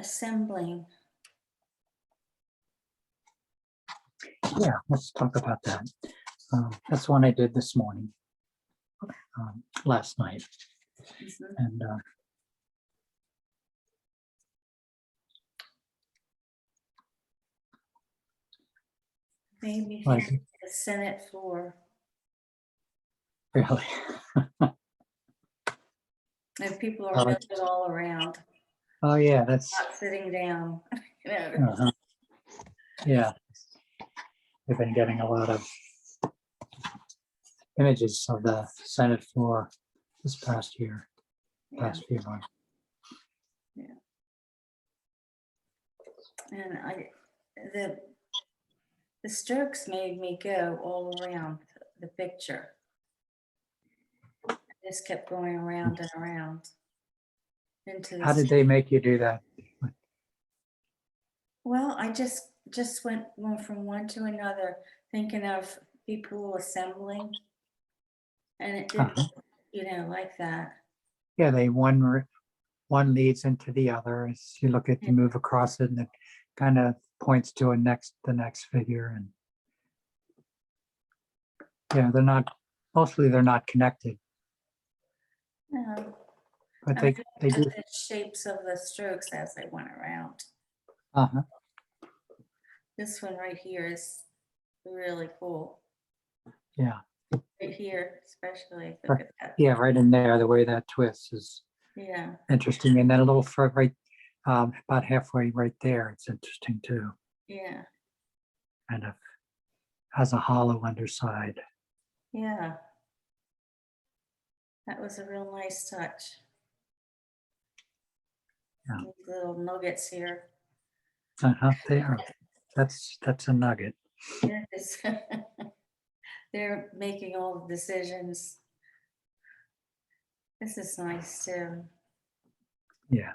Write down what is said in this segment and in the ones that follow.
assembling. Yeah, let's talk about that. That's one I did this morning, last night. Mhm. And Maybe like, the Senate floor, really, and people are Uh, milling all around, oh yeah, that's, not sitting down. You know, uh-huh. Yeah. We've been getting a lot of images of the Senate floor this past year, yeah, past few months. and the the strokes made me go all around the picture. I just kept going around and around into How this. did they make you do that? Well, I just went from one to another, thinking of people assembling, and it did, Uh-huh. like that. Yeah, one leads into the other as you look at, you move across it, and it kind of points to the next figure. And yeah, mostly they're not connected, No, but I mean, they do. the shapes of the strokes as they went around. Uh-huh. This one right here is really cool. Yeah. Right here, especially. Look at that. Yeah, right in there, the way that twists is Yeah, interesting. And then a little further, right, about halfway right there, it's interesting too. yeah, Kind of has a hollow underside. yeah. That was a real nice touch. Yeah. These little nuggets here. Uh-huh, there. That's a nugget. They're just- they're making all the decisions. This is nice too. Yeah.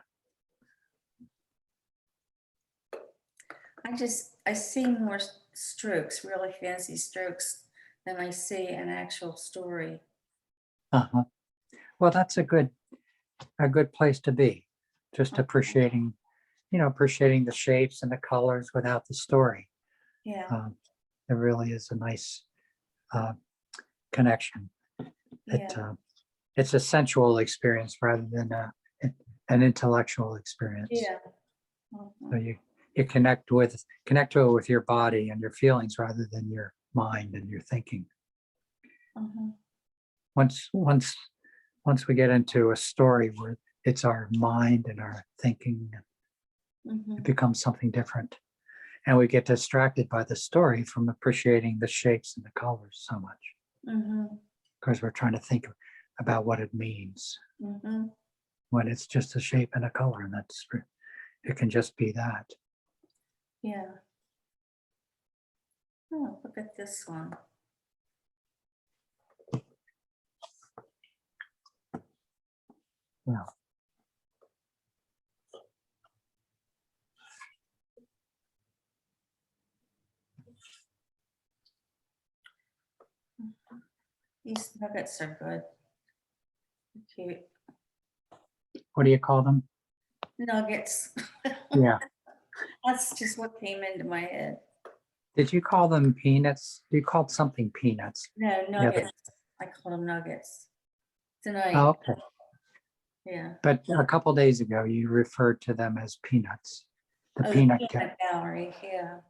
I see more strokes, really fancy strokes, than I see an actual story. Uh-huh. Well, that's a good place to be. Just appreciating the shapes and the colors without the story. Yeah, It really is a nice uh, connection. yeah, It's a sensual experience rather than an intellectual experience. yeah. So Mhm. you connect to it with your body and your feelings rather than your mind and your thinking. Mhm. Once we get into a story where it's our mind and our thinking, it Mhm. becomes something different. And we get distracted by the story from appreciating the shapes and the colors so much Mhm. because we're trying to think about what it means Mhm. when it's just a shape and a color. And it can just be that. Yeah. Oh, look at this one. Yeah. These nuggets are good. Cute What do you call them? nuggets. Yeah. That's just what came into my head. Did you call them peanuts? You called something peanuts. No, Yeah. nuggets. I call them nuggets tonight. Oh, okay. Yeah. But a couple days ago, you referred to them as peanuts. The Oh, the peanut peanut gallery. Yeah.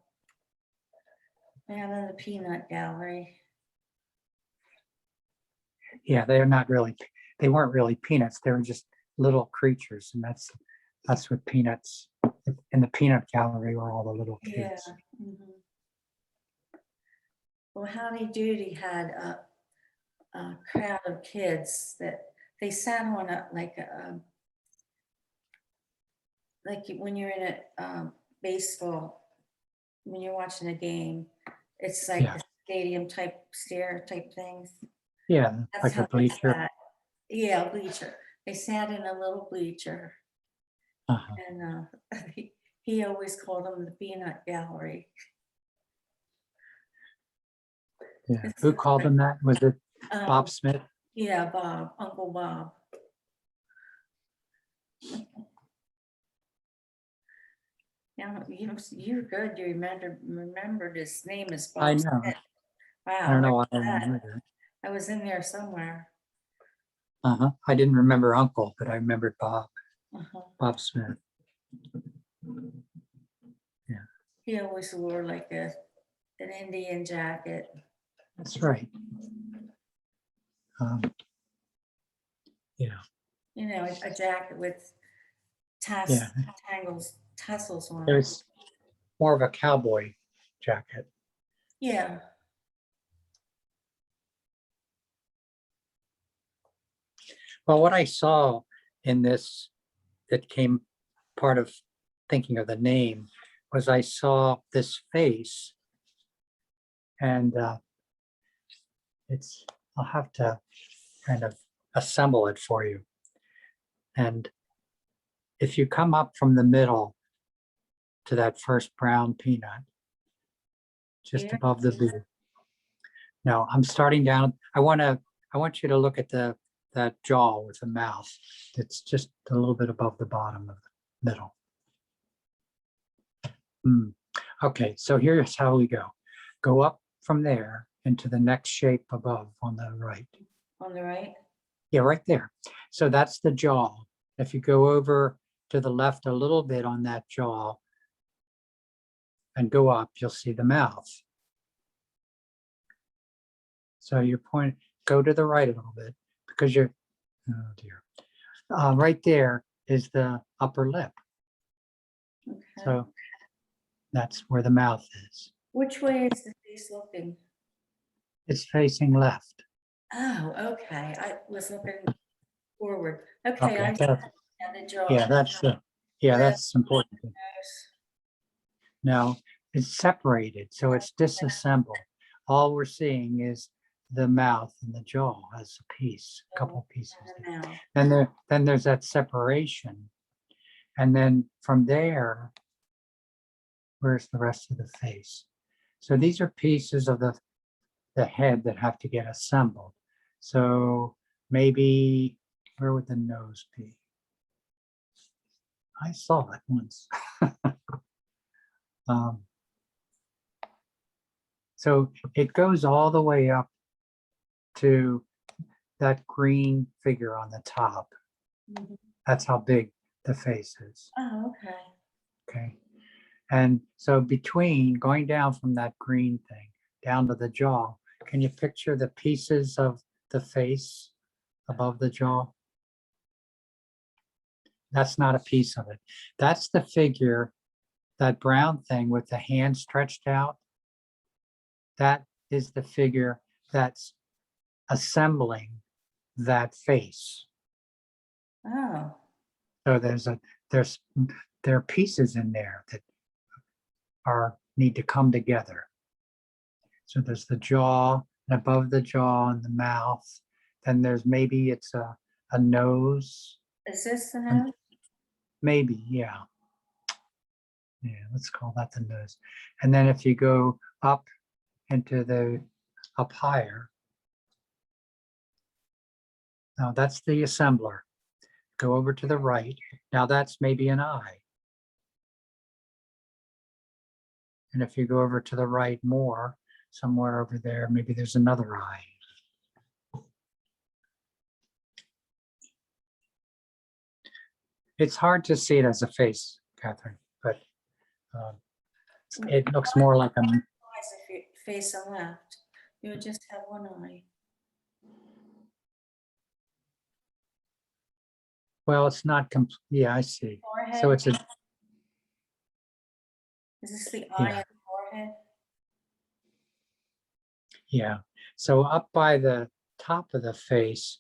Yeah, the peanut gallery. Yeah, they weren't really peanuts. They were just little creatures. And that's what peanuts in the peanut gallery were, all the little Yeah. kids. Mhm. Well, Howdy Doody had a crowd of kids that they sat on like when you're in a baseball, when you're watching a game, it's like Yeah. the stadium type stair type things. Yeah, That's like how a they bleacher. sat. Yeah, a bleacher. They sat in a little bleacher, Uh-huh. and he always called them the peanut gallery. Yeah. This Who is called like, them that? Was it Bob um, Smith? yeah, Bob, Uncle Bob. Yeah, you're good. You remembered his name is I Bob know. Smith. I Wow, don't look know why I at that. remember I was in there somewhere. that. I didn't remember Uncle, but I remembered Bob, Uh-huh. Bob Smith. He always wore like an Indian jacket. That's right. Um, yeah, You know, a jacket with yeah. tassels on It it. was more of a cowboy jacket. Yeah. Well, what I saw in this that came part of thinking of the name was I saw this face, and it's I'll have to kind of assemble it for you. And if you come up from the middle to that first brown peanut, just Here. above the V. Now I'm starting down. I want you to look at that jaw with the mouth. It's just a little bit above the bottom of the middle. Okay, so here's how we go. Go up from there into the next shape above on the right. On the right. Yeah, right there. So that's the jaw. If you go over to the left a little bit on that jaw and go up, you'll see the mouth. So you go to the right a little bit because you're, oh dear. Right there is the upper lip. Okay. So that's where the mouth is. Which way is the face looking? It's facing left. Oh, okay. I was looking forward. Okay, Okay, I see the jaw. yeah, that's important. Nose. Now it's separated, so it's disassembled. All we're seeing is the mouth and the jaw as a piece, a couple pieces. And the mouth. And then there's that separation. And then from there, where's the rest of the face? So these are pieces of the head that have to get assembled. So maybe, where would the nose be? I saw it once. So it goes all the way up to that green figure on the top. Mhm. That's how big the face is. Oh, okay. Okay. And so between going down from that green thing down to the jaw, can you picture the pieces of the face above the jaw? That's not a piece of it. That's the figure, that brown thing with the hand stretched out. That is the figure that's assembling that face. Oh, So there are pieces in there that need to come together. So there's the jaw, and above the jaw and the mouth. Then there's maybe it's a nose. is this the and nose? Maybe, yeah. Yeah, let's call that the nose. And then if you go up up higher, now that's the assembler. Go over to the right. Now that's maybe an eye. And if you go over to the right more, somewhere over there, maybe there's another eye. It's hard to see it as a face, Catherine, but it looks more like a, Eyes if you face on left. You would just have one eye. well, it's not complete. Yeah, I see. Forehead. So it's a, Is this the eye yeah, and forehead? yeah. So up by the top of the face,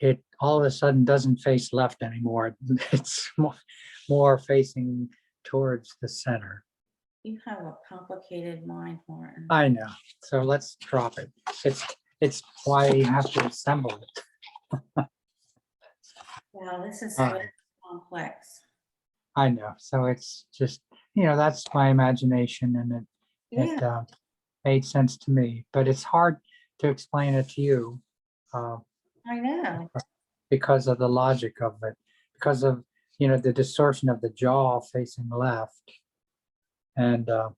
it all of a sudden doesn't face left anymore. It's more facing towards the center. You have a complicated mind, Martin. I know. So let's drop it. It's why you have to assemble it. Wow, this is All really right. complex. I know. So it's just, that's my imagination, and it Yeah, made sense to me, but it's hard to explain it to you I know. because of the logic of it, because of, the distortion of the jaw facing left. and the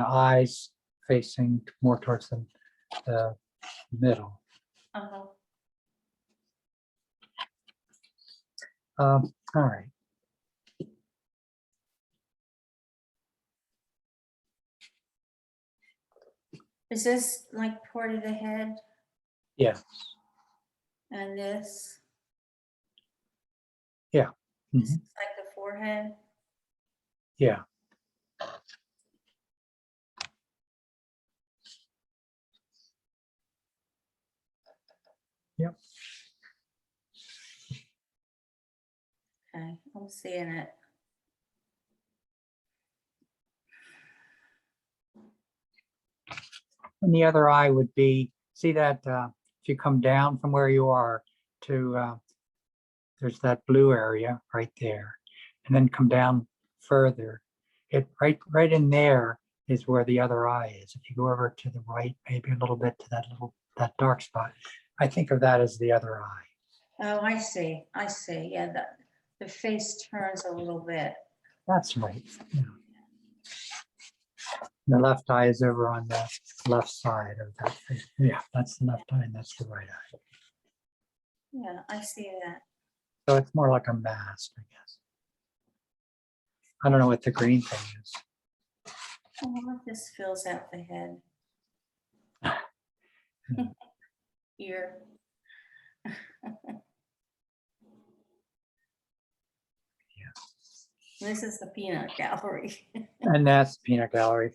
eyes facing more towards the middle. Uh-huh. All right. Is this like part of the head Yeah. and this? Yeah. This Mhm. is like the forehead? Yeah. Yep. Okay, I'm seeing it. And the other eye would be, see that if you come down from where you are to, there's that blue area right there, and then come down further. It right in there is where the other eye is. If you go over to the right, maybe a little bit to that dark spot, I think of that as the other eye. Oh, I see. I see. Yeah, the face turns a little bit. That's right. Yeah. The left eye is over on the left side of that face. Yeah, that's the left eye and that's the right eye. Yeah, I see that. So it's more like a mask, I guess. I don't know what the green thing is. Oh, this fills out the head. Ear. This is the peanut gallery. And that's peanut gallery.